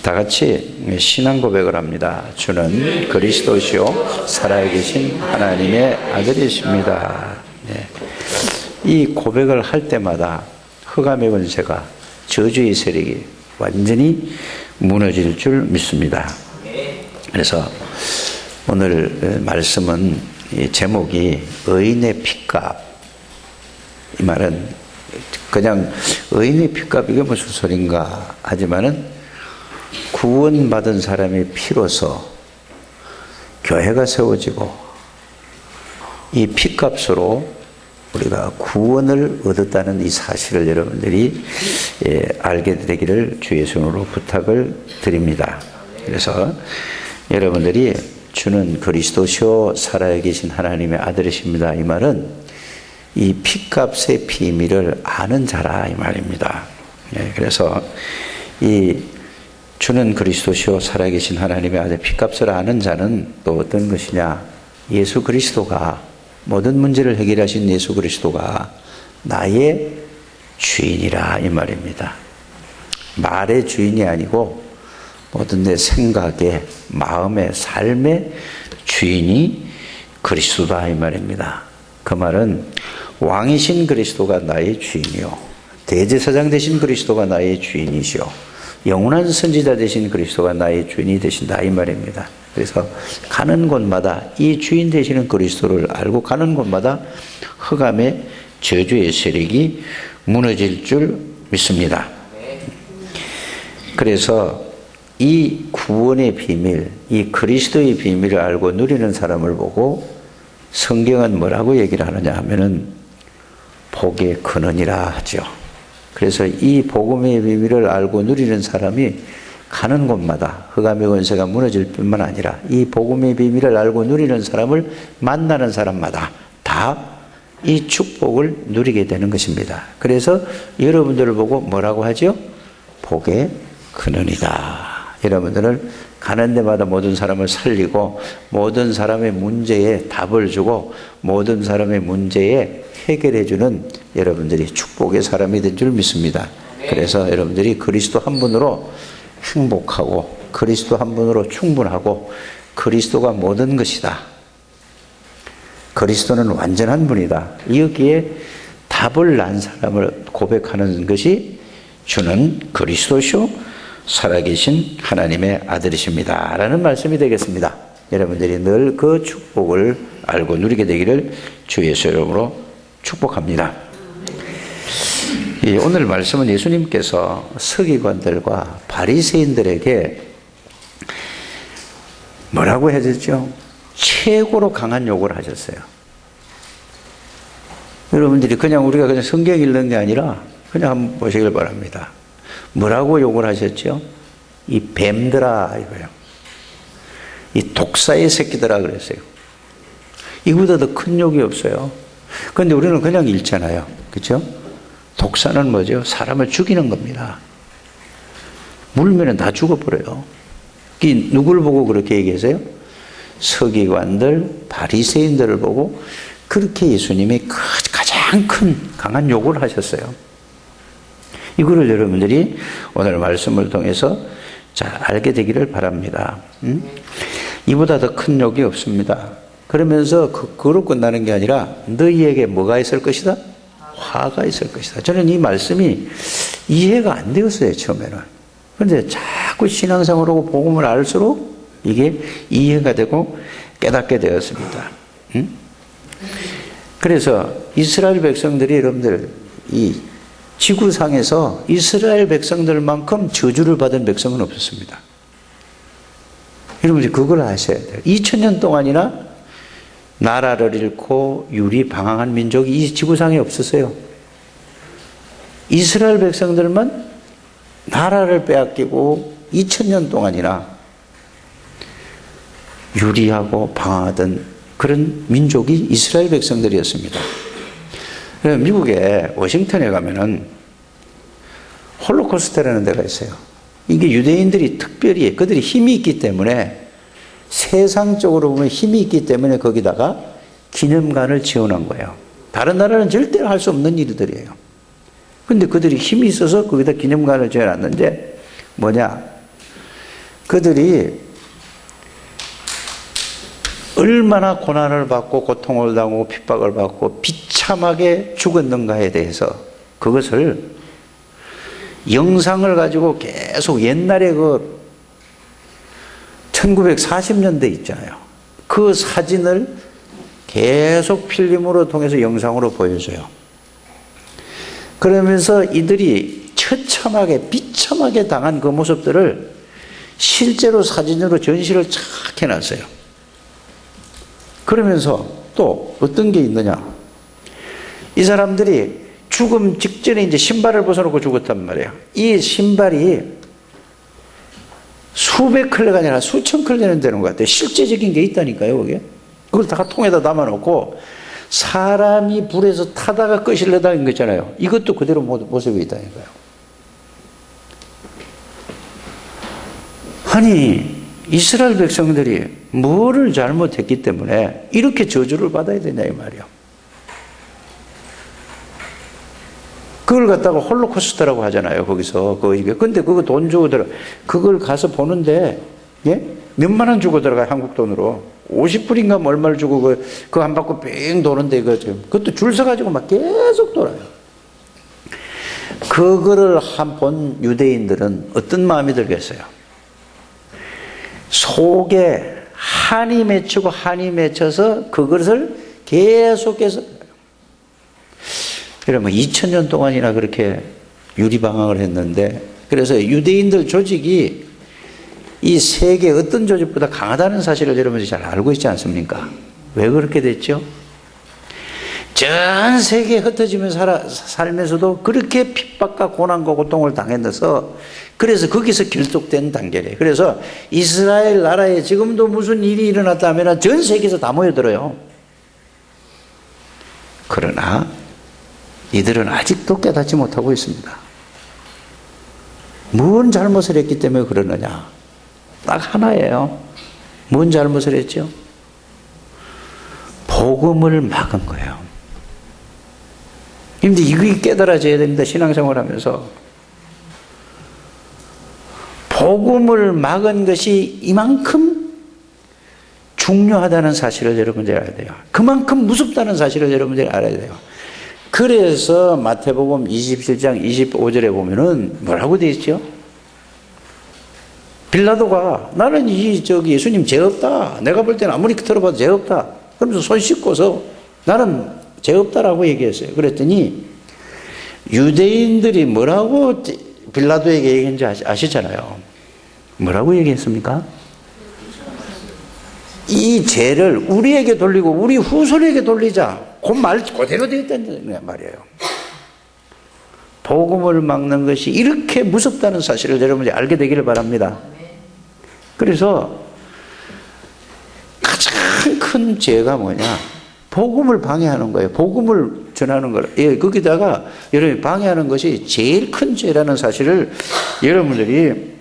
다 같이 신앙 고백을 합니다. 주는 그리스도시요 살아계신 하나님의 아들이십니다. 네. 이 고백을 할 때마다 흑암의 권세가, 저주의 세력이 완전히 무너질 줄 믿습니다. 그래서 오늘 말씀은 제목이 의인의 핏값. 이 말은 그냥 의인의 핏값 이게 무슨 소린가 하지만은 구원받은 사람의 피로서 교회가 세워지고 이 핏값으로 우리가 구원을 얻었다는 이 사실을 여러분들이 알게 되기를 주의 손으로 부탁을 드립니다. 그래서 여러분들이 주는 그리스도시요 살아계신 하나님의 아들이십니다. 이 말은 이 핏값의 비밀을 아는 자라 이 말입니다. 그래서 이 주는 그리스도시요 살아계신 하나님의 아들 핏값을 아는 자는 또 어떤 것이냐? 예수 그리스도가 모든 문제를 해결하신 예수 그리스도가 나의 주인이라 이 말입니다. 말의 주인이 아니고 모든 내 생각의, 마음의, 삶의 주인이 그리스도다 이 말입니다. 그 말은 왕이신 그리스도가 나의 주인이요, 대제사장 되신 그리스도가 나의 주인이시오, 영원한 선지자 되신 그리스도가 나의 주인이 되신다 이 말입니다. 그래서 가는 곳마다 이 주인 되시는 그리스도를 알고 가는 곳마다 흑암의 저주의 세력이 무너질 줄 믿습니다. 그래서 이 구원의 비밀, 이 그리스도의 비밀을 알고 누리는 사람을 보고 성경은 뭐라고 얘기를 하느냐 하면은 복의 근원이라 하죠. 그래서 이 복음의 비밀을 알고 누리는 사람이 가는 곳마다 흑암의 권세가 무너질 뿐만 아니라 이 복음의 비밀을 알고 누리는 사람을 만나는 사람마다 다 이 축복을 누리게 되는 것입니다. 그래서 여러분들을 보고 뭐라고 하죠? 복의 근원이다. 여러분들은 가는 데마다 모든 사람을 살리고 모든 사람의 문제에 답을 주고 모든 사람의 문제에 해결해 주는 여러분들이 축복의 사람이 된 줄 믿습니다. 그래서 여러분들이 그리스도 한 분으로 행복하고 그리스도 한 분으로 충분하고 그리스도가 모든 것이다. 그리스도는 완전한 분이다. 여기에 답을 난 사람을 고백하는 것이 주는 그리스도시요 살아계신 하나님의 아들이십니다 라는 말씀이 되겠습니다. 여러분들이 늘 그 축복을 알고 누리게 되기를 주 예수 이름으로 축복합니다. 오늘 말씀은 예수님께서 서기관들과 바리새인들에게 뭐라고 해줬죠? 최고로 강한 욕을 하셨어요. 여러분들이 그냥 우리가 그냥 성경 읽는 게 아니라 그냥 한번 보시길 바랍니다. 뭐라고 욕을 하셨죠? 이 뱀들아 이거요. 이 독사의 새끼들아 그랬어요. 이거보다 더 큰 욕이 없어요. 그런데 우리는 그냥 읽잖아요. 그렇죠? 독사는 뭐죠? 사람을 죽이는 겁니다. 물면은 다 죽어버려요. 누구를 보고 그렇게 얘기하세요? 서기관들, 바리새인들을 보고 그렇게 예수님이 가장 큰 강한 욕을 하셨어요. 이거를 여러분들이 오늘 말씀을 통해서 잘 알게 되기를 바랍니다. 이보다 더 큰 욕이 없습니다. 그러면서 그로 끝나는 게 아니라 너희에게 뭐가 있을 것이다? 화가 있을 것이다. 저는 이 말씀이 이해가 안 되었어요, 처음에는. 그런데 자꾸 신앙생활하고 복음을 알수록 이게 이해가 되고 깨닫게 되었습니다. 그래서 이스라엘 백성들이 여러분들 이 지구상에서 이스라엘 백성들만큼 저주를 받은 백성은 없었습니다. 여러분들 그걸 아셔야 돼요. 2000년 동안이나 나라를 잃고 유리방황한 민족이 이 지구상에 없었어요. 이스라엘 백성들만 나라를 빼앗기고 2000년 동안이나 유리하고 방황하던 그런 민족이 이스라엘 백성들이었습니다. 미국의 워싱턴에 가면은 홀로코스트라는 데가 있어요. 이게 유대인들이 특별히 그들이 힘이 있기 때문에 세상적으로 보면 힘이 있기 때문에 거기다가 기념관을 지어놓은 거예요. 다른 나라는 절대로 할 수 없는 일들이에요. 그런데 그들이 힘이 있어서 거기다 기념관을 지어놨는데 뭐냐? 그들이 얼마나 고난을 받고 고통을 당하고 핍박을 받고 비참하게 죽었는가에 대해서 그것을 영상을 가지고 계속 옛날에 그 1940년대 있잖아요. 그 사진을 계속 필름으로 통해서 영상으로 보여줘요. 그러면서 이들이 처참하게 비참하게 당한 그 모습들을 실제로 사진으로 전시를 착 해놨어요. 그러면서 또 어떤 게 있느냐, 이 사람들이 죽음 직전에 이제 신발을 벗어놓고 죽었단 말이에요. 이 신발이 수백 클레가 아니라 수천 클레는 되는 것 같아요. 실제적인 게 있다니까요, 그게. 그걸 다 통에다 담아놓고 사람이 불에서 타다가 꺼실려다 인 거잖아요. 이것도 그대로 모습이 있다니까요. 아니, 이스라엘 백성들이 뭐를 잘못했기 때문에 이렇게 저주를 받아야 되냐 이 말이에요. 그걸 갖다가 홀로코스트라고 하잖아요, 거기서. 근데 그거 돈 주고 그걸 가서 보는데, 예? 몇만 원 주고 들어가요, 한국 돈으로. 50불인가 뭐 얼마를 주고 그거 한 바퀴 뺑 도는데, 그것도 줄 서가지고 막 계속 돌아요. 그거를 본 유대인들은 어떤 마음이 들겠어요? 속에 한이 맺혀서 그것을 계속해서, 그러면 2000년 동안이나 그렇게 유리방황을 했는데, 그래서 유대인들 조직이 이 세계 어떤 조직보다 강하다는 사실을 여러분들이 잘 알고 있지 않습니까? 왜 그렇게 됐죠? 전 세계에 흩어지면서 살면서도 그렇게 핍박과 고난과 고통을 당해서, 그래서 거기서 결속된 단계래요. 그래서 이스라엘 나라에 지금도 무슨 일이 일어났다면 전 세계에서 다 모여들어요. 그러나 이들은 아직도 깨닫지 못하고 있습니다. 뭔 잘못을 했기 때문에 그러느냐? 딱 하나예요. 뭔 잘못을 했죠? 복음을 막은 거예요. 근데 이게 깨달아져야 됩니다. 신앙생활 하면서. 복음을 막은 것이 이만큼 중요하다는 사실을 여러분들이 알아야 돼요. 그만큼 무섭다는 사실을 여러분들이 알아야 돼요. 그래서 마태복음 27장 25절에 보면은 뭐라고 되어 있죠? 빌라도가 나는 예수님 죄 없다. 내가 볼 때는 아무리 들어봐도 죄 없다. 그러면서 손 씻고서 나는 죄 없다라고 얘기했어요. 그랬더니 유대인들이 뭐라고 빌라도에게 얘기했는지 아시잖아요. 뭐라고 얘기했습니까? 이 죄를 우리에게 돌리고 우리 후손에게 돌리자. 그 말 그대로 되어 있다는 말이에요. 복음을 막는 것이 이렇게 무섭다는 사실을 여러분이 알게 되기를 바랍니다. 그래서 가장 큰 죄가 뭐냐? 복음을 방해하는 거예요. 복음을 전하는 거예요. 예, 거기다가 여러분이 방해하는 것이 제일 큰 죄라는 사실을 여러분들이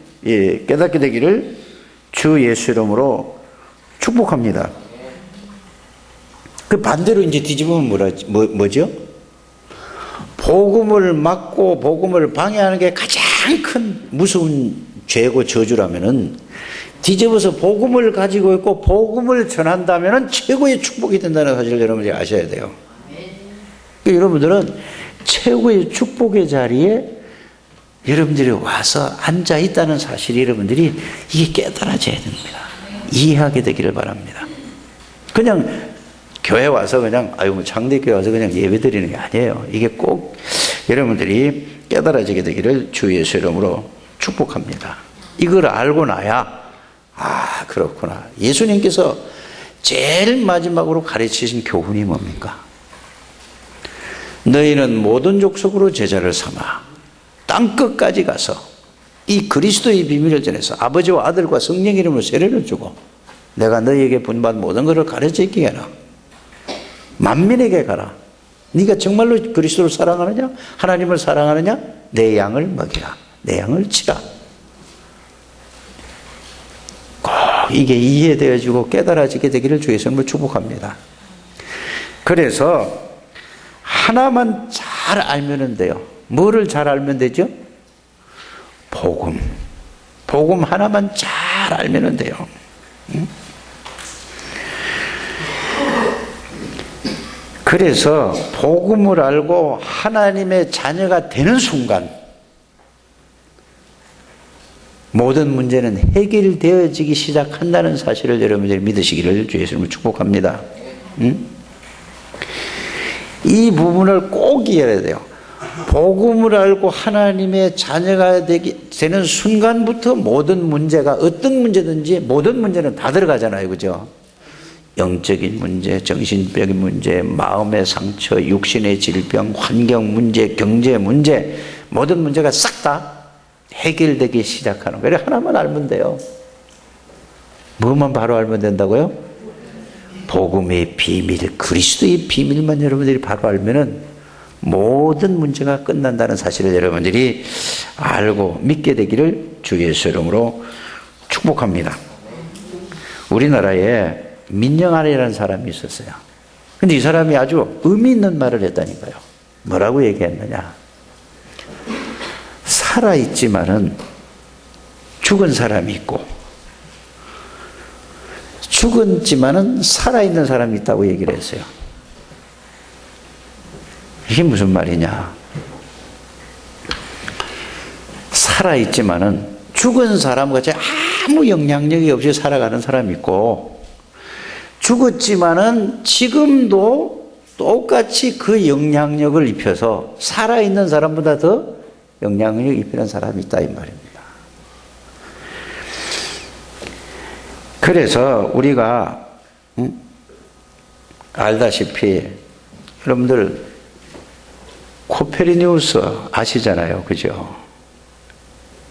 깨닫게 되기를 주 예수 이름으로 축복합니다. 그 반대로 이제 뒤집으면 뭐죠? 복음을 막고 복음을 방해하는 게 가장 큰 무서운 죄고 저주라면은, 뒤집어서 복음을 가지고 있고 복음을 전한다면은 최고의 축복이 된다는 사실을 여러분들이 아셔야 돼요. 그러니까 여러분들은 최고의 축복의 자리에 여러분들이 와서 앉아 있다는 사실이 여러분들이 이게 깨달아져야 됩니다. 이해하게 되기를 바랍니다. 그냥 교회 와서 그냥 장대교회 와서 그냥 예배 드리는 게 아니에요. 이게 꼭 여러분들이 깨달아지게 되기를 주 예수 이름으로 축복합니다. 이걸 알고 나야 그렇구나. 예수님께서 제일 마지막으로 가르치신 교훈이 뭡니까? 너희는 모든 족속으로 제자를 삼아 땅 끝까지 가서 이 그리스도의 비밀을 전해서 아버지와 아들과 성령 이름으로 세례를 주고 내가 너희에게 분반 모든 것을 가르치게 하라. 만민에게 가라. 네가 정말로 그리스도를 사랑하느냐? 하나님을 사랑하느냐? 내 양을 먹이라. 내 양을 치라. 꼭 이게 이해되어지고 깨달아지게 되기를 주 예수님을 축복합니다. 그래서 하나만 잘 알면 돼요. 뭐를 잘 알면 되죠? 복음. 복음 하나만 잘 알면 돼요. 그래서 복음을 알고 하나님의 자녀가 되는 순간 모든 문제는 해결되어지기 시작한다는 사실을 여러분들이 믿으시기를 주 예수님을 축복합니다. 이 부분을 꼭 이해해야 돼요. 복음을 알고 하나님의 자녀가 되는 순간부터 모든 문제가 어떤 문제든지 모든 문제는 다 들어가잖아요. 그죠? 영적인 문제, 정신적인 문제, 마음의 상처, 육신의 질병, 환경 문제, 경제 문제, 모든 문제가 싹 다 해결되기 시작하는 거예요. 하나만 알면 돼요. 뭐만 바로 알면 된다고요? 복음의 비밀, 그리스도의 비밀만 여러분들이 바로 알면은 모든 문제가 끝난다는 사실을 여러분들이 알고 믿게 되기를 주 예수 이름으로 축복합니다. 우리나라에 민영환이라는 사람이 있었어요. 근데 이 사람이 아주 의미 있는 말을 했다니까요. 뭐라고 얘기했느냐? 살아있지만은 죽은 사람이 있고 죽었지만은 살아있는 사람이 있다고 얘기를 했어요. 이게 무슨 말이냐? 살아있지만은 죽은 사람같이 아무 영향력이 없이 살아가는 사람이 있고 죽었지만은 지금도 똑같이 그 영향력을 입혀서 살아있는 사람보다 더 영향력을 입히는 사람이 있다 이 말입니다. 그래서 우리가 알다시피 여러분들 코페르니쿠스 아시잖아요. 그죠?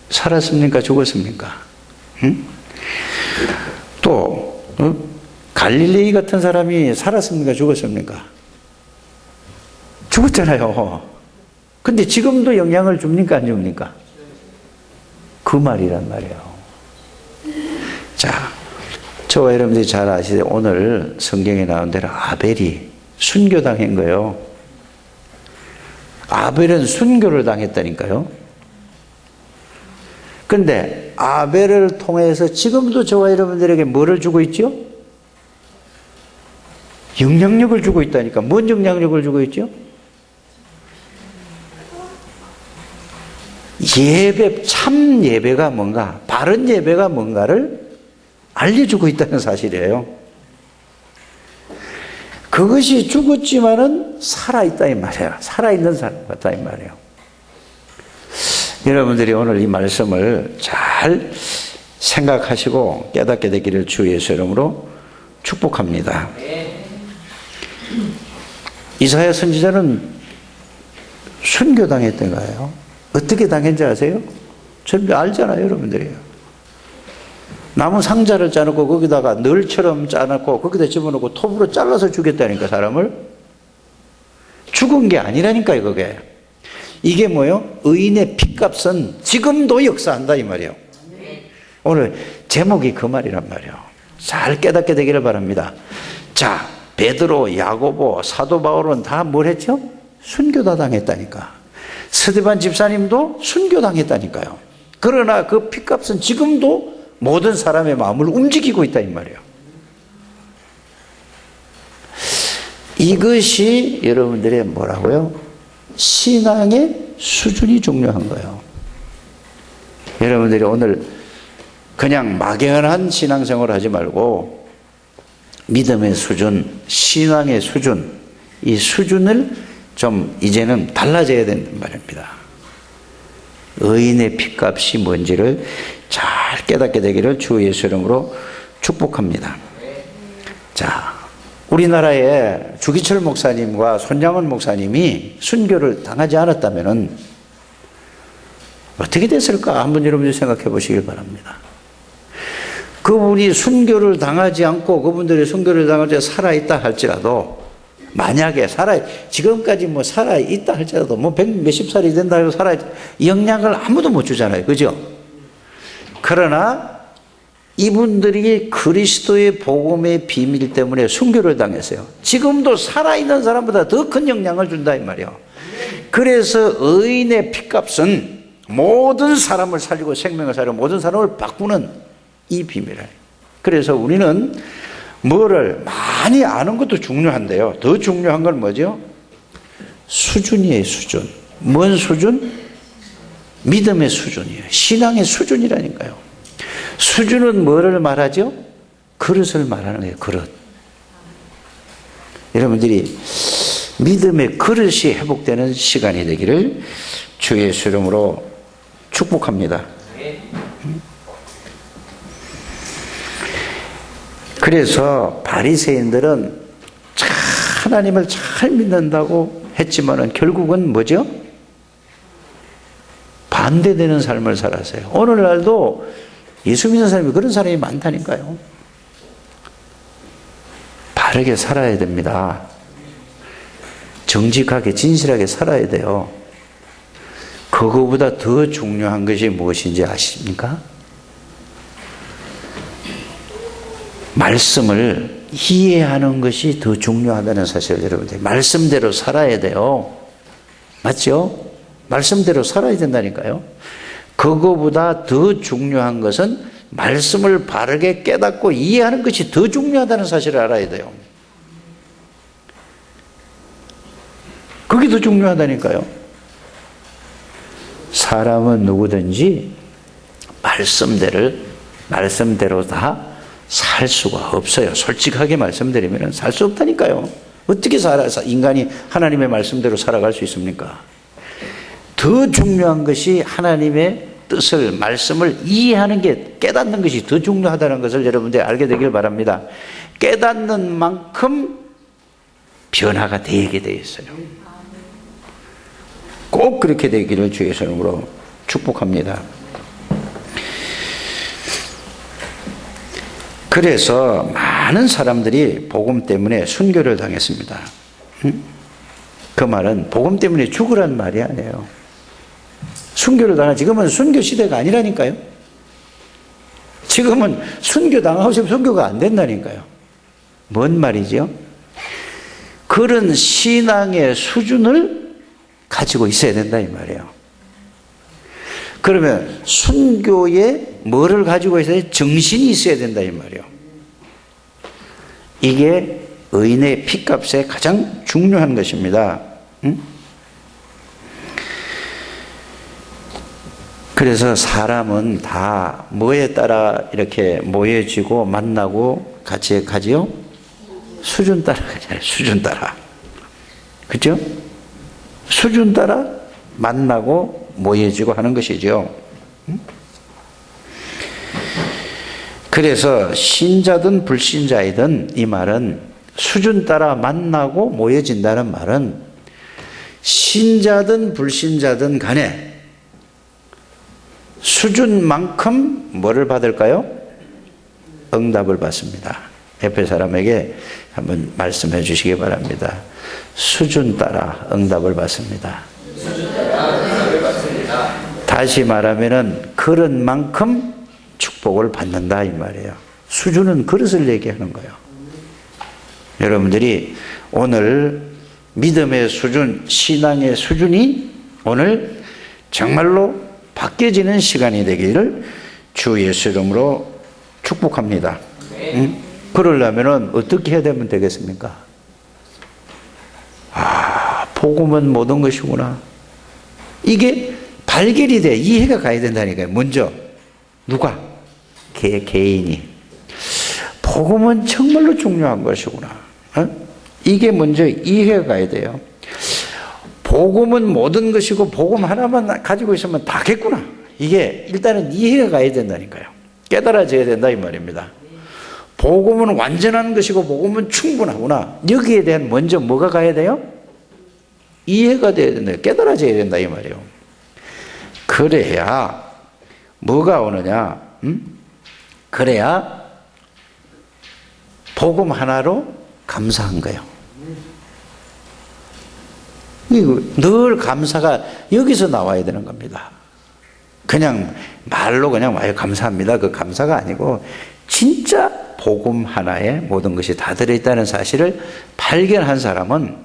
살았습니까? 죽었습니까? 또 갈릴레이 같은 사람이 살았습니까? 죽었습니까? 죽었잖아요. 근데 지금도 영향을 줍니까? 안 줍니까? 그 말이란 말이에요. 자, 저와 여러분들이 잘 아시죠? 오늘 성경에 나온 대로 아벨이 순교당한 거예요. 아벨은 순교를 당했다니까요. 근데 아벨을 통해서 지금도 저와 여러분들에게 뭐를 주고 있죠? 영향력을 주고 있다니까. 뭔 영향력을 주고 있죠? 예배, 참 예배가 뭔가, 바른 예배가 뭔가를 알려주고 있다는 사실이에요. 그것이 죽었지만은 살아있다 이 말이에요. 살아있는 사람 같다 이 말이에요. 여러분들이 오늘 이 말씀을 잘 생각하시고 깨닫게 되기를 주 예수 이름으로 축복합니다. 이사야 선지자는 순교당했던 거예요. 어떻게 당했는지 아세요? 전부 알잖아요, 여러분들이. 나무 상자를 짜놓고 거기다가 널처럼 짜놓고 거기다 집어넣고 톱으로 잘라서 죽였다니까, 사람을. 죽은 게 아니라니까요, 그게. 이게 뭐예요? 의인의 피값은 지금도 역사한다 이 말이에요. 오늘 제목이 그 말이란 말이에요. 잘 깨닫게 되기를 바랍니다. 자, 베드로, 야고보, 사도 바울은 다 뭘 했죠? 순교다 당했다니까. 스데반 집사님도 순교당했다니까요. 그러나 그 피값은 지금도 모든 사람의 마음을 움직이고 있다 이 말이에요. 이것이 여러분들의 뭐라고요? 신앙의 수준이 중요한 거예요. 여러분들이 오늘 그냥 막연한 신앙생활을 하지 말고 믿음의 수준, 신앙의 수준, 이 수준을 좀 이제는 달라져야 된단 말입니다. 의인의 피값이 뭔지를 잘 깨닫게 되기를 주 예수 이름으로 축복합니다. 자, 우리나라에 주기철 목사님과 손장원 목사님이 순교를 당하지 않았다면 어떻게 됐을까? 한번 여러분들 생각해 보시길 바랍니다. 그분이 순교를 당하지 않고 그분들이 순교를 당하지 살아있다 할지라도 만약에 지금까지 뭐 살아있다 할지라도 뭐 100몇십 살이 된다 해도 영향을 아무도 못 주잖아요. 그죠? 그러나 이분들이 그리스도의 복음의 비밀 때문에 순교를 당했어요. 지금도 살아있는 사람보다 더 큰 영향을 준다 이 말이에요. 그래서 의인의 피값은 모든 사람을 살리고 생명을 살리고 모든 사람을 바꾸는 이 비밀이에요. 그래서 우리는 뭐를 많이 아는 것도 중요한데요. 더 중요한 건 뭐죠? 수준이에요, 수준. 뭔 수준? 믿음의 수준이에요. 신앙의 수준이라니까요. 수준은 뭐를 말하죠? 그릇을 말하는 거예요, 그릇. 여러분들이 믿음의 그릇이 회복되는 시간이 되기를 주 예수 이름으로 축복합니다. 그래서 바리새인들은 하나님을 잘 믿는다고 했지만은 결국은 뭐죠? 반대되는 삶을 살았어요. 오늘날도 예수 믿는 사람이 그런 사람이 많다니까요. 바르게 살아야 됩니다. 정직하게 진실하게 살아야 돼요. 그거보다 더 중요한 것이 무엇인지 아십니까? 말씀을 이해하는 것이 더 중요하다는 사실을 여러분들 말씀대로 살아야 돼요. 맞죠? 말씀대로 살아야 된다니까요. 그거보다 더 중요한 것은 말씀을 바르게 깨닫고 이해하는 것이 더 중요하다는 사실을 알아야 돼요. 그게 더 중요하다니까요. 사람은 누구든지 말씀대로 다 살 수가 없어요. 솔직하게 말씀드리면 살 수 없다니까요. 어떻게 인간이 하나님의 말씀대로 살아갈 수 있습니까? 더 중요한 것이 하나님의 뜻을, 말씀을 이해하는 게, 깨닫는 것이 더 중요하다는 것을 여러분들이 알게 되길 바랍니다. 깨닫는 만큼 변화가 되게 되어 있어요. 꼭 그렇게 되기를 주의 이름으로 축복합니다. 그래서 많은 사람들이 복음 때문에 순교를 당했습니다. 그 말은 복음 때문에 죽으란 말이 아니에요. 순교를 당한, 지금은 순교 시대가 아니라니까요. 지금은 순교 당하고 싶으면 순교가 안 된다니까요. 뭔 말이죠? 그런 신앙의 수준을 가지고 있어야 된다 이 말이에요. 그러면 순교에 뭐를 가지고 있어야 돼? 정신이 있어야 된다 이 말이에요. 이게 의인의 피값에 가장 중요한 것입니다. 그래서 사람은 다 뭐에 따라 이렇게 모여지고 만나고 같이 가지요? 수준 따라 가잖아요. 수준 따라. 그렇죠? 수준 따라 만나고 모여지고 하는 것이죠. 그래서 신자든 불신자이든 이 말은 수준 따라 만나고 모여진다는 말은 신자든 불신자든 간에 수준만큼 뭐를 받을까요? 응답을 받습니다. 옆에 사람에게 한번 말씀해 주시기 바랍니다. 수준 따라 응답을 받습니다. 다시 말하면은 그런 만큼 축복을 받는다 이 말이에요. 수준은 그릇을 얘기하는 거예요. 여러분들이 오늘 믿음의 수준, 신앙의 수준이 오늘 정말로 바뀌어지는 시간이 되기를 주 예수 이름으로 축복합니다. 그러려면 어떻게 해야 되면 되겠습니까? 복음은 모든 것이구나. 이게 발견이 돼. 이해가 가야 된다니까요. 먼저 누가? 개인이. 복음은 정말로 중요한 것이구나. 이게 먼저 이해가 가야 돼요. 복음은 모든 것이고 복음 하나만 가지고 있으면 다겠구나. 이게 일단은 이해가 가야 된다니까요. 깨달아져야 된다 이 말입니다. 복음은 완전한 것이고 복음은 충분하구나. 여기에 대한 먼저 뭐가 가야 돼요? 이해가 돼야 된다. 깨달아져야 된다 이 말이에요. 그래야 뭐가 오느냐? 그래야 복음 하나로 감사한 거예요. 늘 감사가 여기서 나와야 되는 겁니다. 그냥 말로 그냥 와요 감사합니다. 그 감사가 아니고 진짜 복음 하나에 모든 것이 다 들어있다는 사실을 발견한 사람은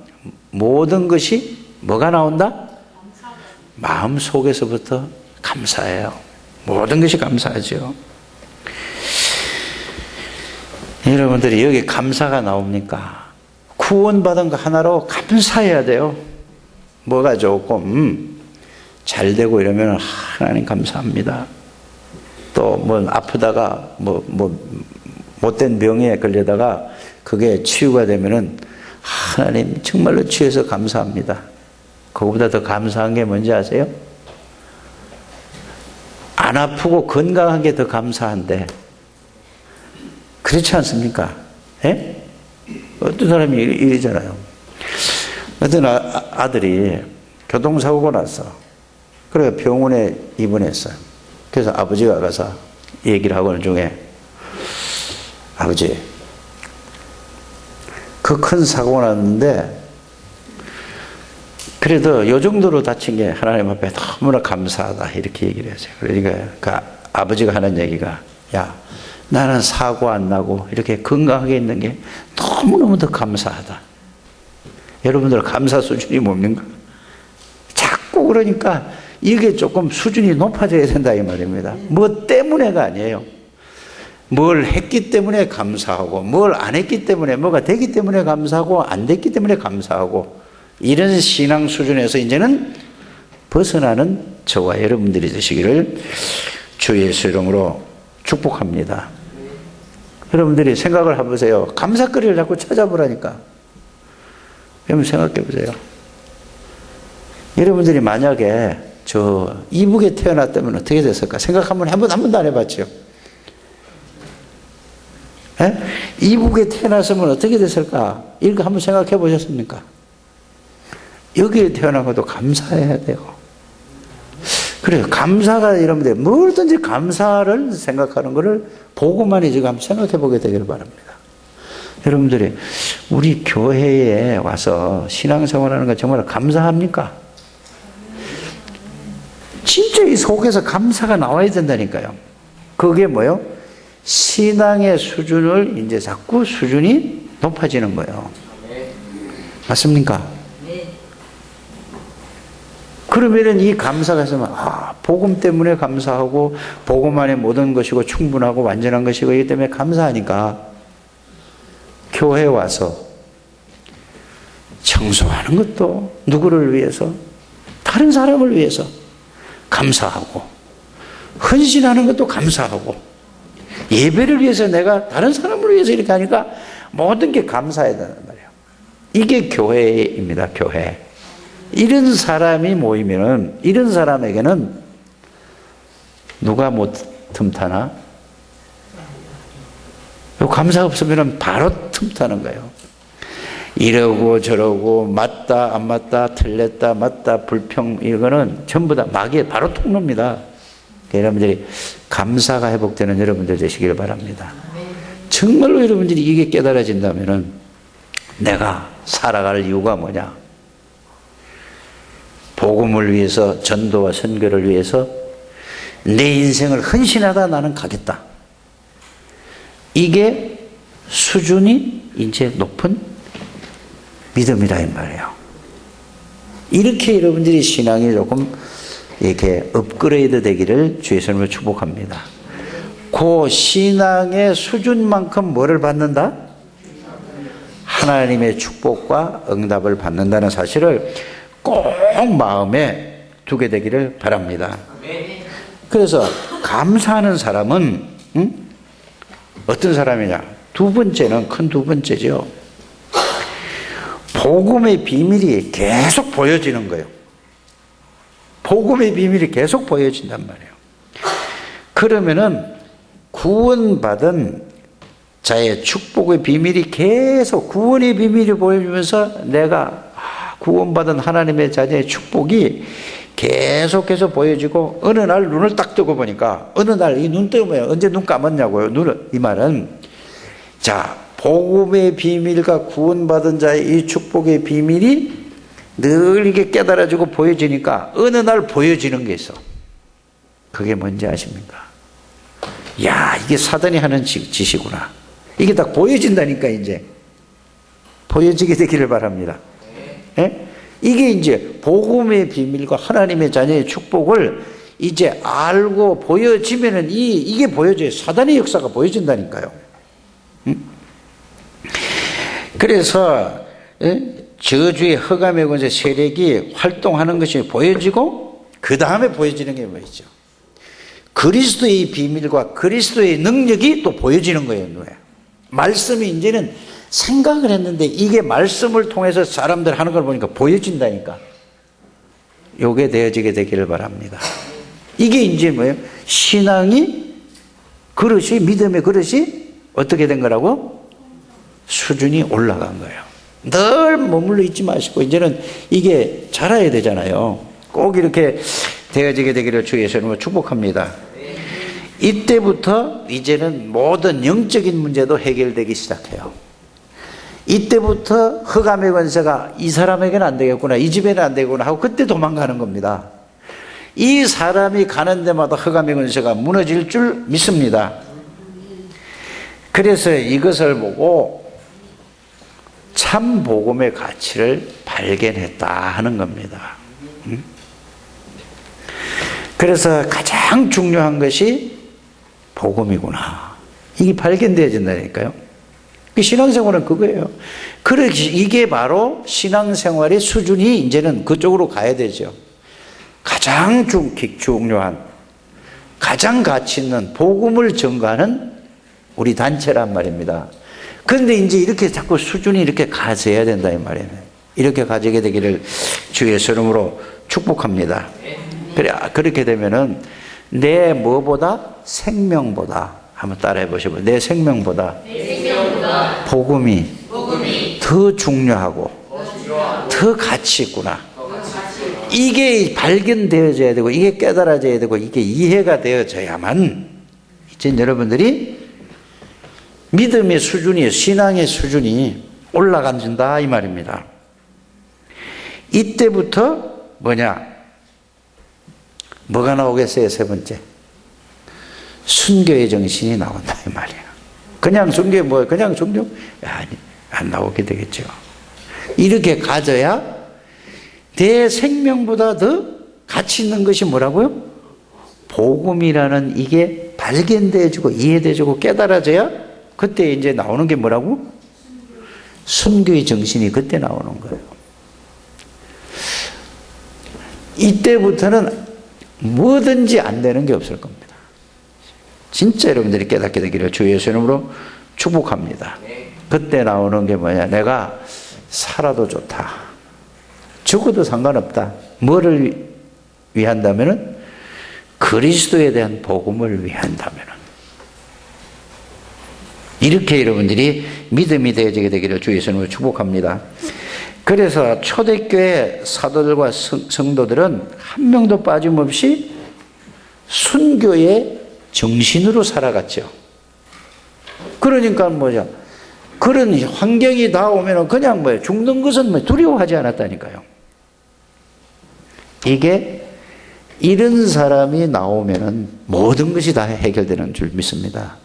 모든 것이 뭐가 나온다? 마음 속에서부터 감사해요. 모든 것이 감사하죠. 여러분들이 여기 감사가 나옵니까? 구원받은 거 하나로 감사해야 돼요. 뭐가 조금 잘 되고 이러면 하나님 감사합니다. 또 뭐 아프다가 뭐 못된 병에 걸려다가 그게 치유가 되면은 하나님 정말로 치유해서 감사합니다. 그거보다 더 감사한 게 뭔지 아세요? 안 아프고 건강한 게 더 감사한데 그렇지 않습니까? 예? 어떤 사람이 이러잖아요. 어떤 아들이 교통사고가 났어. 그래 병원에 입원했어요. 그래서 아버지가 가서 얘기를 하고는 중에 아버지 그 큰 사고가 났는데 그래도 요 정도로 다친 게 하나님 앞에 너무나 감사하다 이렇게 얘기를 했어요. 그러니까 그 아버지가 하는 얘기가 야 나는 사고 안 나고 이렇게 건강하게 있는 게 너무너무 더 감사하다. 여러분들 감사 수준이 뭡니까? 자꾸 그러니까 이게 조금 수준이 높아져야 된다 이 말입니다. 뭐 때문에가 아니에요. 뭘 했기 때문에 감사하고 뭘 안 했기 때문에 뭐가 되기 때문에 감사하고 안 됐기 때문에 감사하고 이런 신앙 수준에서 이제는 벗어나는 저와 여러분들이 되시기를 주 예수 이름으로 축복합니다. 여러분들이 생각을 해보세요. 감사거리를 자꾸 찾아보라니까. 여러분 생각해 보세요. 여러분들이 만약에 저 이북에 태어났다면 어떻게 됐을까? 생각 한 번도 안 해봤죠. 에? 이북에 태어났으면 어떻게 됐을까? 이거 한번 생각해 보셨습니까? 여기에 태어난 것도 감사해야 돼요. 그래요. 감사가 여러분들 뭐든지 감사를 생각하는 것을 보고만이 지금 한번 생각해 보게 되기를 바랍니다. 여러분들이 우리 교회에 와서 신앙생활하는 건 정말 감사합니까? 진짜 이 속에서 감사가 나와야 된다니까요. 그게 뭐요? 신앙의 수준을 이제 자꾸 수준이 높아지는 거예요. 맞습니까? 그러면은 이 감사가 있으면 복음 때문에 감사하고 복음 안에 모든 것이고 충분하고 완전한 것이고 이기 때문에 감사하니까 교회에 와서 청소하는 것도 누구를 위해서? 다른 사람을 위해서 감사하고 헌신하는 것도 감사하고 예배를 위해서 내가 다른 사람을 위해서 이렇게 하니까 모든 게 감사해야 된단 말이에요. 이게 교회입니다. 교회. 이런 사람이 모이면은 이런 사람에게는 누가 못 틈타나? 감사 없으면 바로 틈타는 거예요. 이러고 저러고 맞다 안 맞다 틀렸다 맞다 불평 이거는 전부 다 마귀에 바로 통로입니다. 여러분들이 감사가 회복되는 여러분들 되시길 바랍니다. 정말로 여러분들이 이게 깨달아진다면은 내가 살아갈 이유가 뭐냐? 복음을 위해서 전도와 선교를 위해서 내 인생을 헌신하다 나는 가겠다. 이게 수준이 이제 높은 믿음이다 이 말이에요. 이렇게 여러분들이 신앙이 조금 이렇게 업그레이드 되기를 주 예수님으로 축복합니다. 그 신앙의 수준만큼 뭐를 받는다? 하나님의 축복과 응답을 받는다는 사실을 꼭 마음에 두게 되기를 바랍니다. 그래서 감사하는 사람은 어떤 사람이냐? 두 번째는 큰 두 번째죠. 복음의 비밀이 계속 보여지는 거예요. 복음의 비밀이 계속 보여진단 말이에요. 그러면은 구원받은 자의 축복의 비밀이 계속 구원의 비밀이 보여주면서 내가 구원받은 하나님의 자녀의 축복이 계속해서 보여지고 어느 날 눈을 딱 뜨고 보니까 어느 날 이 눈 뜨면 언제 눈 감았냐고요. 이 말은 자 복음의 비밀과 구원받은 자의 이 축복의 비밀이 늘 이게 깨달아지고 보여지니까 어느 날 보여지는 게 있어. 그게 뭔지 아십니까? 야 이게 사단이 하는 짓이구나. 이게 딱 보여진다니까 이제 보여지게 되기를 바랍니다. 예? 이게 이제 복음의 비밀과 하나님의 자녀의 축복을 이제 알고 보여지면은 이게 보여져요. 사단의 역사가 보여진다니까요. 그래서 저주의 흑암의 권세 세력이 활동하는 것이 보여지고 그 다음에 보여지는 게 뭐였죠? 그리스도의 비밀과 그리스도의 능력이 또 보여지는 거예요. 눈에. 말씀이 이제는 생각을 했는데 이게 말씀을 통해서 사람들 하는 걸 보니까 보여진다니까. 요게 되어지게 되기를 바랍니다. 이게 이제 뭐예요? 신앙이 그릇이, 믿음의 그릇이 어떻게 된 거라고? 수준이 올라간 거예요. 늘 머물러 있지 마시고 이제는 이게 자라야 되잖아요. 꼭 이렇게 되어지게 되기를 주 예수님으로 축복합니다. 이때부터 이제는 모든 영적인 문제도 해결되기 시작해요. 이때부터 흑암의 권세가 이 사람에게는 안 되겠구나, 이 집에는 안 되겠구나 하고 그때 도망가는 겁니다. 이 사람이 가는 데마다 흑암의 권세가 무너질 줄 믿습니다. 그래서 이것을 보고 참 복음의 가치를 발견했다 하는 겁니다. 그래서 가장 중요한 것이 복음이구나. 이게 발견되어진다니까요. 신앙생활은 그거예요. 그래서 이게 바로 신앙생활의 수준이 이제는 그쪽으로 가야 되죠. 가장 중요한, 가장 가치 있는 복음을 전가하는 우리 단체란 말입니다. 그런데 이제 이렇게 자꾸 수준이 이렇게 가져야 된다 이 말이에요. 이렇게 가지게 되기를 주 예수 이름으로 축복합니다. 그렇게 되면은 내 뭐보다 생명보다 한번 따라해 보시고 내 생명보다 복음이 더 중요하고 더 가치 있구나. 이게 발견되어져야 되고 이게 깨달아져야 되고 이게 이해가 되어져야만 이제 여러분들이 믿음의 수준이, 신앙의 수준이 올라간다 이 말입니다. 이때부터 뭐가 나오겠어요? 세 번째, 순교의 정신이 나온다 이 말이에요. 그냥 순교 그냥 종교? 아니, 안 나오게 되겠죠. 이렇게 가져야 내 생명보다 더 가치 있는 것이 뭐라고요? 복음이라는 이게 발견되어지고 이해되어지고 깨달아져야 그때 이제 나오는 게 뭐라고? 순교의 정신이 그때 나오는 거예요. 이때부터는 뭐든지 안 되는 게 없을 겁니다. 진짜 여러분들이 깨닫게 되기를 주 예수 이름으로 축복합니다. 그때 나오는 게 뭐냐? 내가 살아도 좋다. 죽어도 상관없다. 뭐를 위한다면은 그리스도에 대한 복음을 위한다면은 이렇게 여러분들이 믿음이 되어지게 되기를 주 예수님으로 축복합니다. 그래서 초대교회 사도들과 성도들은 한 명도 빠짐없이 순교의 정신으로 살아갔죠. 그러니까 뭐죠? 그런 환경이 다 오면 그냥 죽는 것은 두려워하지 않았다니까요. 이게 이런 사람이 나오면 모든 것이 다 해결되는 줄 믿습니다.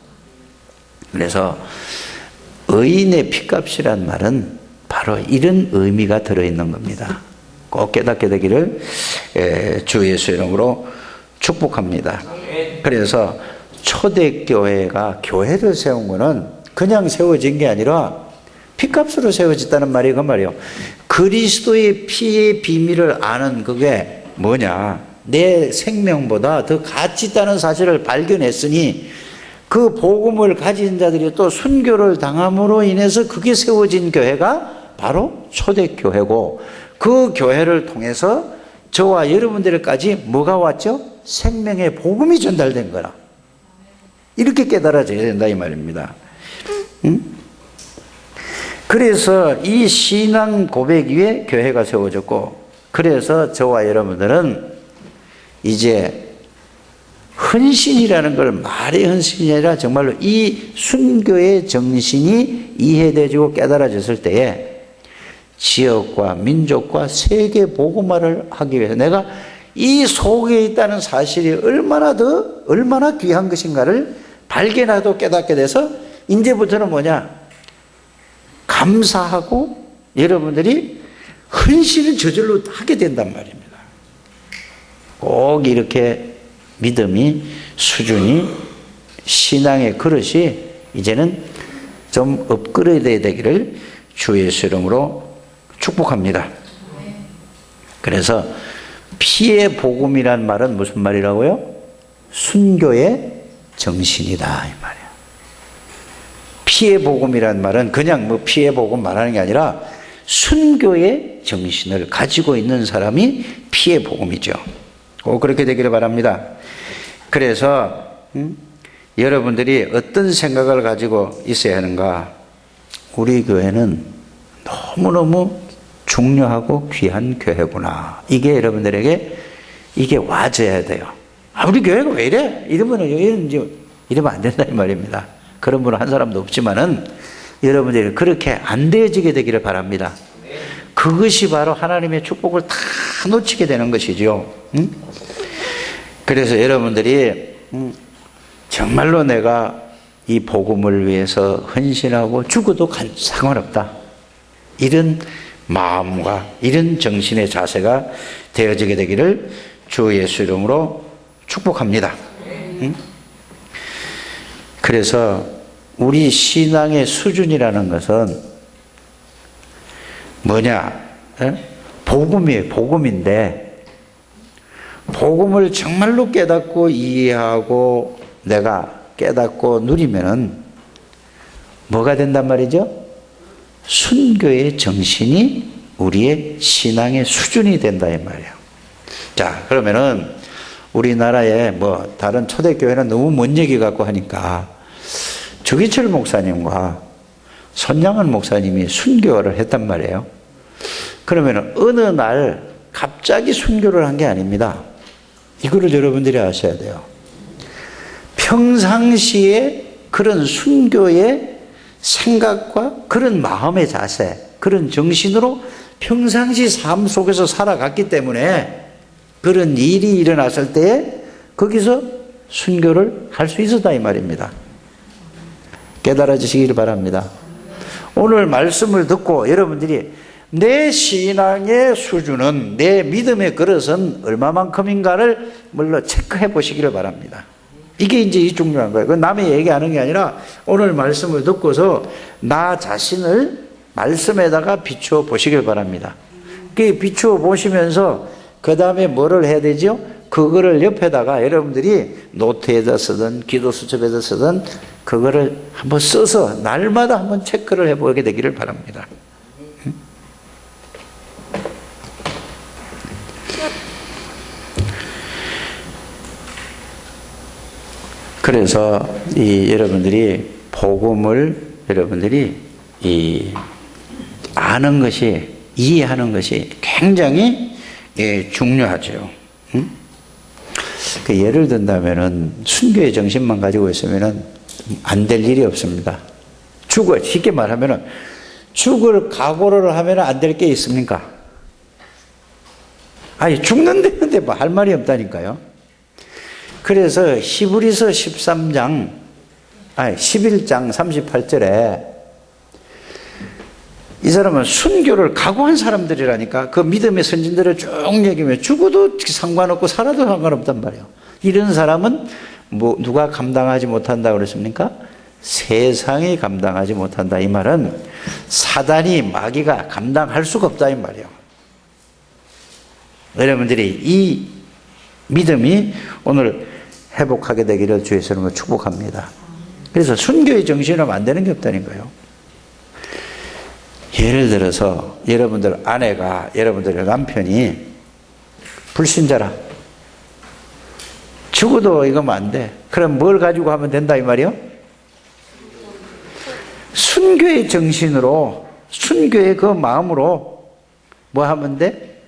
그래서 의인의 피값이란 말은 바로 이런 의미가 들어있는 겁니다. 꼭 깨닫게 되기를 주 예수 이름으로 축복합니다. 그래서 초대교회가 교회를 세운 거는 그냥 세워진 게 아니라 피값으로 세워졌다는 말이 그 말이에요. 그리스도의 피의 비밀을 아는 그게 뭐냐? 내 생명보다 더 가치 있다는 사실을 발견했으니 그 복음을 가진 자들이 또 순교를 당함으로 인해서 그게 세워진 교회가 바로 초대교회고 그 교회를 통해서 저와 여러분들까지 뭐가 왔죠? 생명의 복음이 전달된 거라. 이렇게 깨달아져야 된다 이 말입니다. 그래서 이 신앙 고백 위에 교회가 세워졌고 그래서 저와 여러분들은 이제 헌신이라는 걸 말의 헌신이 아니라 정말로 이 순교의 정신이 이해되고 깨달아졌을 때에 지역과 민족과 세계 복음화를 하기 위해서 내가 이 속에 있다는 사실이 얼마나 귀한 것인가를 발견하고 깨닫게 돼서 이제부터는 뭐냐? 감사하고 여러분들이 헌신을 저절로 하게 된단 말입니다. 꼭 이렇게 믿음이 수준이 신앙의 그릇이 이제는 좀 업그레이드 되기를 주 예수 이름으로 축복합니다. 그래서 피의 복음이란 말은 무슨 말이라고요? 순교의 정신이다 이 말이야. 피의 복음이란 말은 그냥 뭐 피의 복음 말하는 게 아니라 순교의 정신을 가지고 있는 사람이 피의 복음이죠. 꼭 그렇게 되기를 바랍니다. 그래서 여러분들이 어떤 생각을 가지고 있어야 하는가? 우리 교회는 너무너무 중요하고 귀한 교회구나. 이게 여러분들에게 이게 와져야 돼요. 우리 교회가 왜 이래? 이러면 안 된다 이 말입니다. 그런 분은 한 사람도 없지만은 여러분들이 그렇게 안 되어지게 되기를 바랍니다. 그것이 바로 하나님의 축복을 다 놓치게 되는 것이죠. 그래서 여러분들이 정말로 내가 이 복음을 위해서 헌신하고 죽어도 상관없다. 이런 마음과 이런 정신의 자세가 되어지게 되기를 주 예수 이름으로 축복합니다. 그래서 우리 신앙의 수준이라는 것은 뭐냐? 복음이에요. 복음인데 복음을 정말로 깨닫고 이해하고 내가 깨닫고 누리면은 뭐가 된단 말이죠? 순교의 정신이 우리의 신앙의 수준이 된다 이 말이에요. 자, 그러면은 우리나라에 뭐 다른 초대교회는 너무 먼 얘기 갖고 하니까 주기철 목사님과 손양은 목사님이 순교를 했단 말이에요. 그러면 어느 날 갑자기 순교를 한 게 아닙니다. 이거를 여러분들이 아셔야 돼요. 평상시에 그런 순교의 생각과 그런 마음의 자세, 그런 정신으로 평상시 삶 속에서 살아갔기 때문에 그런 일이 일어났을 때 거기서 순교를 할 수 있었다 이 말입니다. 깨달아지시길 바랍니다. 오늘 말씀을 듣고 여러분들이 내 신앙의 수준은, 내 믿음의 그릇은 얼마만큼인가를 물론 체크해 보시기를 바랍니다. 이게 이제 이 중요한 거예요. 남의 얘기하는 게 아니라 오늘 말씀을 듣고서 나 자신을 말씀에다가 비추어 보시길 바랍니다. 그 비추어 보시면서 그 다음에 뭐를 해야 되죠? 그거를 옆에다가 여러분들이 노트에다 쓰든 기도 수첩에다 쓰든 그거를 한번 써서 날마다 한번 체크를 해보게 되기를 바랍니다. 그래서 여러분들이 복음을 여러분들이 아는 것이, 이해하는 것이 굉장히 중요하죠. 예를 든다면은 순교의 정신만 가지고 있으면은 안 될 일이 없습니다. 쉽게 말하면은 죽을 각오를 하면 안 될 게 있습니까? 아니 죽는다는데 뭐 할 말이 없다니까요. 그래서 히브리서 11장 38절에 이 사람은 순교를 각오한 사람들이라니까. 그 믿음의 선진들을 쭉 얘기하면 죽어도 상관없고 살아도 상관없단 말이에요. 이런 사람은 뭐 누가 감당하지 못한다고 그랬습니까? 세상이 감당하지 못한다. 이 말은 사단이, 마귀가 감당할 수가 없다 이 말이에요. 여러분들이 이 믿음이 오늘 회복하게 되기를 주의 이름으로 축복합니다. 그래서 순교의 정신을 만드는 게 없다니까요. 예를 들어서 여러분들 아내가, 여러분들의 남편이 불신자라. 죽어도 이거면 안 돼. 그럼 뭘 가지고 하면 된다 이 말이요? 순교의 정신으로, 순교의 그 마음으로 뭐 하면 돼?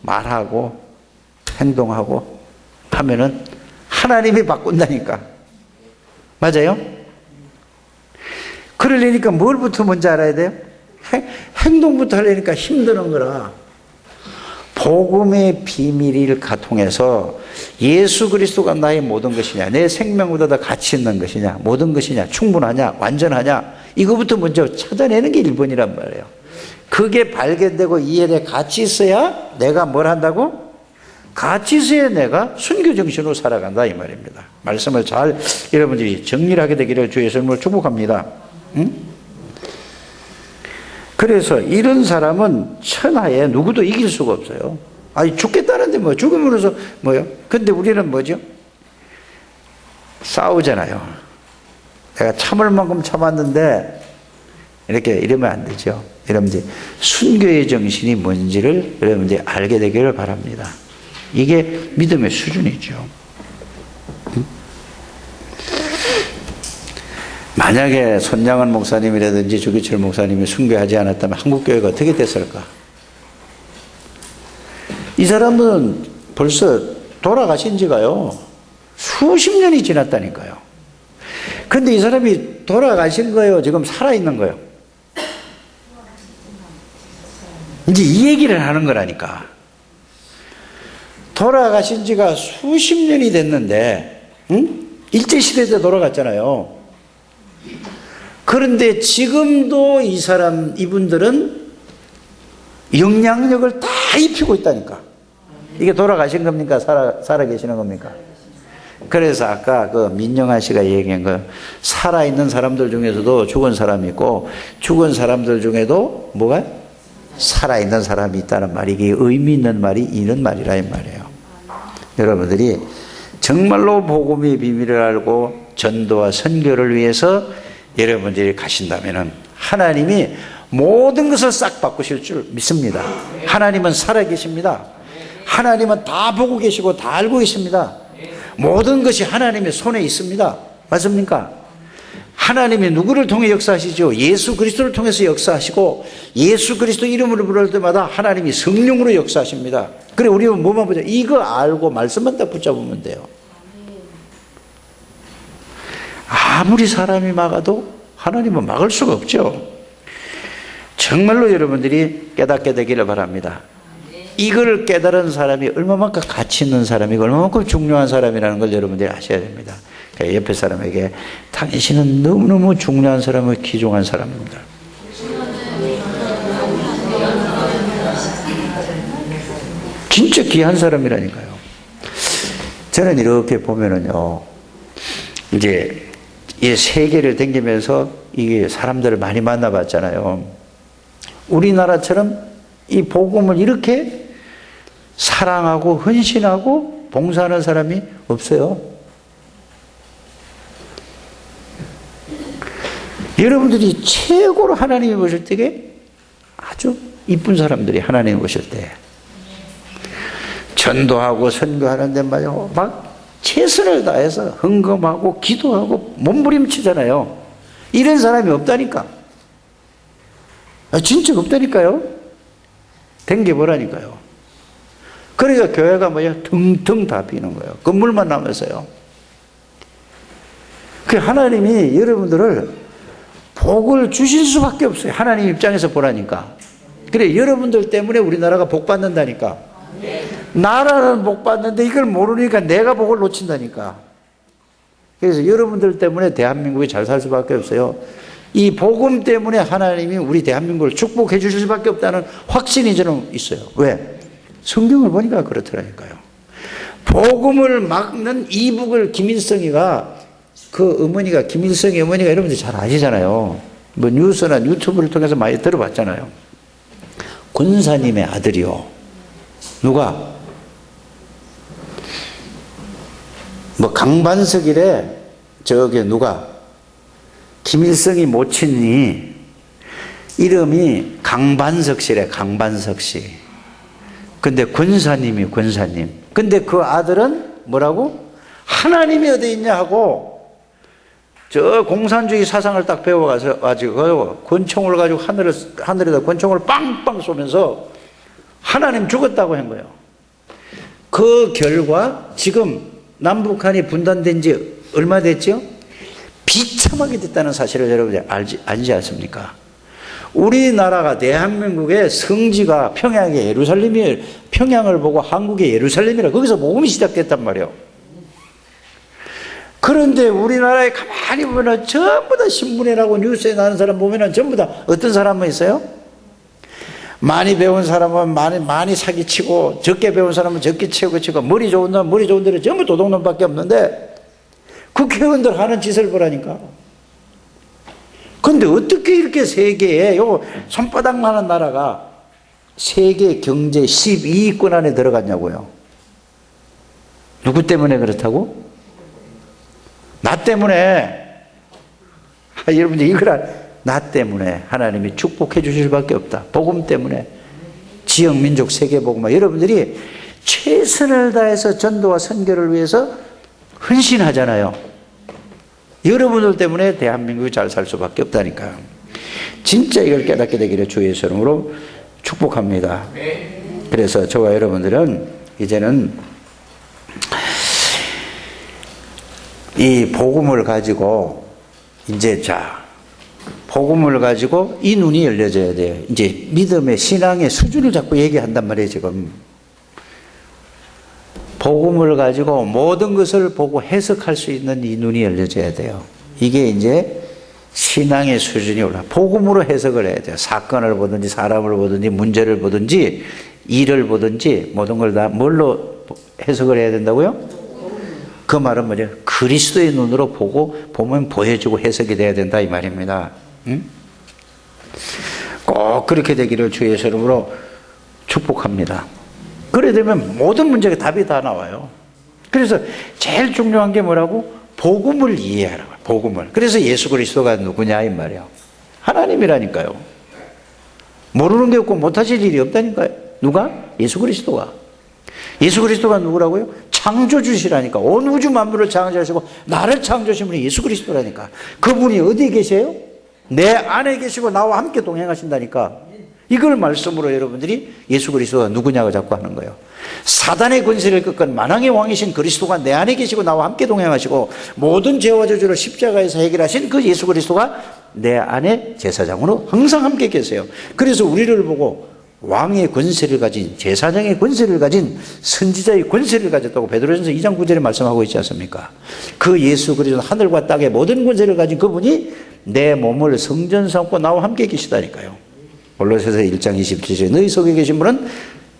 말하고 행동하고 하면은 하나님이 바꾼다니까. 맞아요? 그러려니까 뭘부터 먼저 알아야 돼요? 행동부터 하려니까 힘드는 거라. 복음의 비밀을 통해서 예수 그리스도가 나의 모든 것이냐, 내 생명보다 더 가치 있는 것이냐, 모든 것이냐, 충분하냐, 완전하냐, 이거부터 먼저 찾아내는 게 1번이란 말이에요. 그게 발견되고 이해돼 같이 있어야 내가 뭘 한다고? 가치서에 내가 순교 정신으로 살아간다 이 말입니다. 말씀을 잘 여러분들이 정리를 하게 되기를 주의 이름으로 축복합니다. 응? 그래서 이런 사람은 천하에 누구도 이길 수가 없어요. 아니 죽겠다는데 뭐 죽음으로서 뭐요? 근데 우리는 뭐죠? 싸우잖아요. 내가 참을 만큼 참았는데 이렇게 이러면 안 되죠. 여러분들 순교의 정신이 뭔지를 여러분들이 알게 되기를 바랍니다. 이게 믿음의 수준이죠. 만약에 손양원 목사님이라든지 조기철 목사님이 순교하지 않았다면 한국교회가 어떻게 됐을까? 이 사람은 벌써 돌아가신 지가요 수십 년이 지났다니까요. 근데 이 사람이 돌아가신 거예요, 지금 살아있는 거예요? 이제 이 얘기를 하는 거라니까. 돌아가신 지가 수십 년이 됐는데, 응? 일제시대 때 돌아갔잖아요. 그런데 지금도 이분들은 영향력을 다 입히고 있다니까. 이게 돌아가신 겁니까? 살아 계시는 겁니까? 그래서 아까 그 민영아 씨가 얘기한 거, 살아있는 사람들 중에서도 죽은 사람이 있고, 죽은 사람들 중에도 뭐가? 살아있는 사람이 있다는 말이, 이게 의미 있는 말이 이런 말이라 이 말이에요. 여러분들이 정말로 복음의 비밀을 알고 전도와 선교를 위해서 여러분들이 가신다면 하나님이 모든 것을 싹 바꾸실 줄 믿습니다. 하나님은 살아계십니다. 하나님은 다 보고 계시고 다 알고 계십니다. 모든 것이 하나님의 손에 있습니다. 맞습니까? 하나님이 누구를 통해 역사하시죠? 예수 그리스도를 통해서 역사하시고, 예수 그리스도 이름으로 부를 때마다 하나님이 성령으로 역사하십니다. 그래 우리는 뭐만 보자? 이거 알고 말씀만 딱 붙잡으면 돼요. 아무리 사람이 막아도 하나님은 막을 수가 없죠. 정말로 여러분들이 깨닫게 되기를 바랍니다. 이걸 깨달은 사람이 얼마만큼 가치 있는 사람이고 얼마만큼 중요한 사람이라는 걸 여러분들이 아셔야 됩니다. 그러니까 옆에 사람에게 당신은 너무너무 중요한 사람이고 귀중한 사람입니다. 진짜 귀한 사람이라니까요. 저는 이렇게 보면은요, 이제 이 세계를 댕기면서 이게 사람들을 많이 만나봤잖아요. 우리나라처럼 이 복음을 이렇게 사랑하고 헌신하고 봉사하는 사람이 없어요. 여러분들이 최고로 하나님이 보실 때에 아주 이쁜 사람들이 하나님이 보실 때 전도하고 선교하는데 말이요, 막 최선을 다해서 헌금하고 기도하고 몸부림치잖아요. 이런 사람이 없다니까. 진짜 없다니까요. 댕겨보라니까요. 그러니까 교회가 뭐야? 텅텅 다 비는 거예요. 건물만 남았어요. 그 하나님이 여러분들을 복을 주실 수밖에 없어요. 하나님 입장에서 보라니까. 그래, 여러분들 때문에 우리나라가 복 받는다니까. 나라는 복 받는데 이걸 모르니까 내가 복을 놓친다니까. 그래서 여러분들 때문에 대한민국이 잘 살 수밖에 없어요. 이 복음 때문에 하나님이 우리 대한민국을 축복해 주실 수밖에 없다는 확신이 저는 있어요. 왜? 성경을 보니까 그렇더라니까요. 복음을 막는 이북을 김일성이가, 그 어머니가, 김일성의 어머니가 여러분들 잘 아시잖아요. 뭐 뉴스나 유튜브를 통해서 많이 들어봤잖아요. 권사님의 아들이요. 누가? 뭐 강반석이래. 저게 누가? 김일성이 모친이 이름이 강반석 씨래. 강반석 씨. 근데 권사님이 권사님. 근데 그 아들은 뭐라고? 하나님이 어디 있냐 하고 저 공산주의 사상을 딱 배워가서 가지고 권총을 가지고 하늘에다 권총을 빵빵 쏘면서 하나님 죽었다고 한 거예요. 그 결과 지금 남북한이 분단된 지 얼마 됐죠? 비참하게 됐다는 사실을 여러분들 알지 않습니까? 우리나라가, 대한민국의 성지가 평양의 예루살렘이에요. 평양을 보고 한국의 예루살렘이라, 거기서 복음이 시작됐단 말이에요. 그런데 우리나라에 가만히 보면 전부 다 신문이라고 뉴스에 나오는 사람 보면 전부 다 어떤 사람만 있어요? 많이 배운 사람은 많이 사기치고 적게 배운 사람은 적게 치고 머리 좋은 놈 머리 좋은 데는 전부 도둑놈밖에 없는데 국회의원들 하는 짓을 보라니까. 그런데 어떻게 이렇게 세계에 요 손바닥만한 나라가 세계 경제 12위권 안에 들어갔냐고요. 누구 때문에 그렇다고? 나 때문에. 여러분들 이거라. 나 때문에 하나님이 축복해 주실 수밖에 없다. 복음 때문에. 지역 민족 세계복음. 여러분들이 최선을 다해서 전도와 선교를 위해서 헌신하잖아요. 여러분들 때문에 대한민국이 잘 살 수밖에 없다니까요. 진짜 이걸 깨닫게 되기를 주의 이름으로 축복합니다. 그래서 저와 여러분들은 이제는 이 복음을 가지고 복음을 가지고 이 눈이 열려져야 돼요. 이제 믿음의 신앙의 수준을 자꾸 얘기한단 말이에요, 지금. 복음을 가지고 모든 것을 보고 해석할 수 있는 이 눈이 열려져야 돼요. 이게 이제 신앙의 수준이 올라. 복음으로 해석을 해야 돼요. 사건을 보든지 사람을 보든지 문제를 보든지 일을 보든지 모든 걸 다 뭘로 해석을 해야 된다고요? 그 말은 뭐죠? 그리스도의 눈으로 보면 보여주고 해석이 돼야 된다 이 말입니다. 응? 꼭 그렇게 되기를 주의 이름으로 축복합니다. 그래 되면 모든 문제가 답이 다 나와요. 그래서 제일 중요한 게 뭐라고? 복음을 이해하라고. 복음을. 그래서 예수 그리스도가 누구냐 이 말이에요. 하나님이라니까요. 모르는 게 없고 못하실 일이 없다니까요. 누가? 예수 그리스도가. 예수 그리스도가 누구라고요? 창조주시라니까. 온 우주 만물을 창조하시고 나를 창조하신 분이 예수 그리스도라니까. 그분이 어디에 계세요? 내 안에 계시고 나와 함께 동행하신다니까. 이걸 말씀으로 여러분들이 예수 그리스도가 누구냐고 자꾸 하는 거예요. 사단의 권세를 꺾은 만왕의 왕이신 그리스도가 내 안에 계시고 나와 함께 동행하시고 모든 죄와 저주를 십자가에서 해결하신 그 예수 그리스도가 내 안에 제사장으로 항상 함께 계세요. 그래서 우리를 보고 왕의 권세를 가진, 제사장의 권세를 가진, 선지자의 권세를 가졌다고 베드로전서 2장 9절에 말씀하고 있지 않습니까? 그 예수 그리스도 하늘과 땅의 모든 권세를 가진 그분이 내 몸을 성전 삼고 나와 함께 계시다니까요. 골로새서 1장 27절에 너희 속에 계신 분은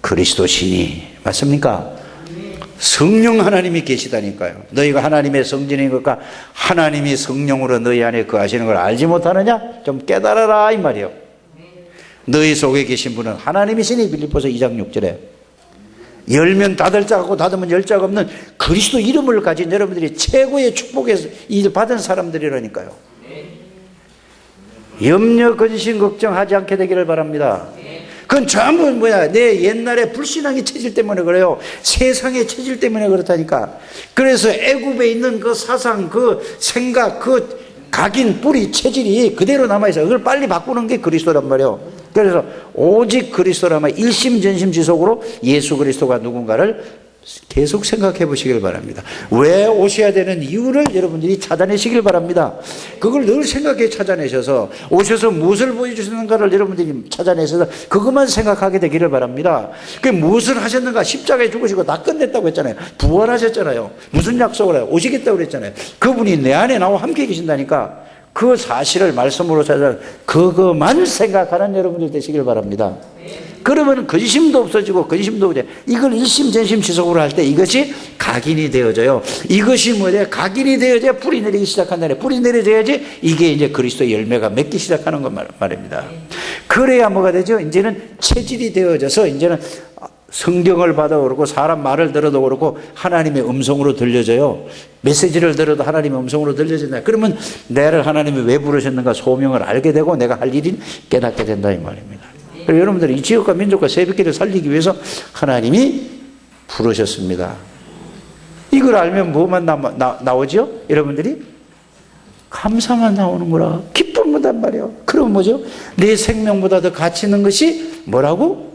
그리스도시니. 맞습니까? 성령 하나님이 계시다니까요. 너희가 하나님의 성전인 것과 하나님이 성령으로 너희 안에 거하시는 걸 알지 못하느냐? 좀 깨달아라 이 말이에요. 너희 속에 계신 분은 하나님이시니. 빌립보서 2장 6절에 열면 닫을 자 같고 닫으면 열 자가 없는 그리스도 이름을 가진 여러분들이 최고의 축복에서 일 받은 사람들이라니까요. 염려 근심 걱정하지 않게 되기를 바랍니다. 그건 전부 내 옛날에 불신앙의 체질 때문에 그래요. 세상의 체질 때문에 그렇다니까. 그래서 애굽에 있는 그 사상, 그 생각, 그 각인 뿌리 체질이 그대로 남아있어요. 그걸 빨리 바꾸는 게 그리스도란 말이에요. 그래서 오직 그리스도라면 일심전심지속으로 예수 그리스도가 누군가를 계속 생각해 보시길 바랍니다. 왜 오셔야 되는 이유를 여러분들이 찾아내시길 바랍니다. 그걸 늘 생각해 찾아내셔서 오셔서 무엇을 보여주시는가를 여러분들이 찾아내셔서 그것만 생각하게 되기를 바랍니다. 그 무엇을 하셨는가? 십자가에 죽으시고 다 끝냈다고 했잖아요. 부활하셨잖아요. 무슨 약속을 해요? 오시겠다고 그랬잖아요. 그분이 내 안에 나와 함께 계신다니까. 그 사실을 말씀으로 찾아 그것만 생각하는 여러분들 되시길 바랍니다. 그러면 근심도 없어지고 근심도 없어져. 이걸 일심전심지속으로 할 때 이것이 각인이 되어져요. 이것이 뭐냐? 각인이 되어져야 뿌리 내리기 시작한다네. 뿌리 내려져야지 이게 이제 그리스도의 열매가 맺기 시작하는 것 말입니다. 그래야 뭐가 되죠? 이제는 체질이 되어져서 이제는 성경을 봐도 그렇고 사람 말을 들어도 그렇고 하나님의 음성으로 들려져요. 메시지를 들어도 하나님의 음성으로 들려진다. 그러면 나를 하나님이 왜 부르셨는가 소명을 알게 되고 내가 할 일이 깨닫게 된다 이 말입니다. 그리고 여러분들이 이 지역과 민족과 새벽기를 살리기 위해서 하나님이 부르셨습니다. 이걸 알면 뭐만 나오죠? 여러분들이? 감사만 나오는 거라. 기쁨보단 말이에요. 그럼 뭐죠? 내 생명보다 더 가치 있는 것이 뭐라고?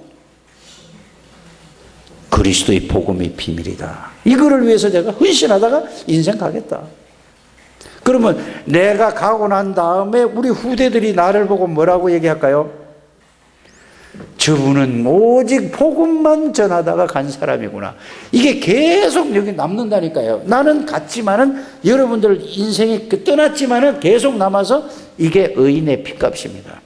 그리스도의 복음의 비밀이다. 이거를 위해서 내가 헌신하다가 인생 가겠다. 그러면 내가 가고 난 다음에 우리 후대들이 나를 보고 뭐라고 얘기할까요? 저분은 오직 복음만 전하다가 간 사람이구나. 이게 계속 여기 남는다니까요. 나는 갔지만은 여러분들 인생이 떠났지만은 계속 남아서 이게 의인의 핏값입니다.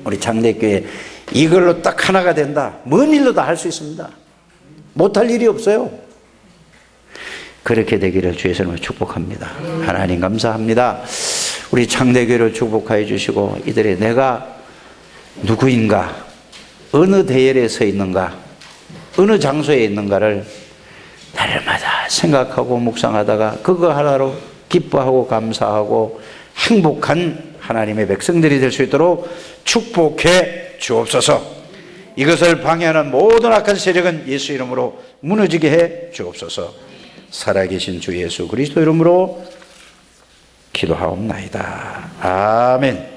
우리 장대교회 이걸로 딱 하나가 된다. 뭔 일도 다 할 수 있습니다. 못할 일이 없어요. 그렇게 되기를 주의 이름으로 축복합니다. 하나님 감사합니다. 우리 창대교회를 축복하여 주시고 이들의 내가 누구인가, 어느 대열에 서 있는가, 어느 장소에 있는가를 날마다 생각하고 묵상하다가 그거 하나로 기뻐하고 감사하고 행복한 하나님의 백성들이 될 수 있도록 축복해 주옵소서. 이것을 방해하는 모든 악한 세력은 예수 이름으로 무너지게 해 주옵소서. 살아계신 주 예수 그리스도 이름으로 기도하옵나이다. 아멘.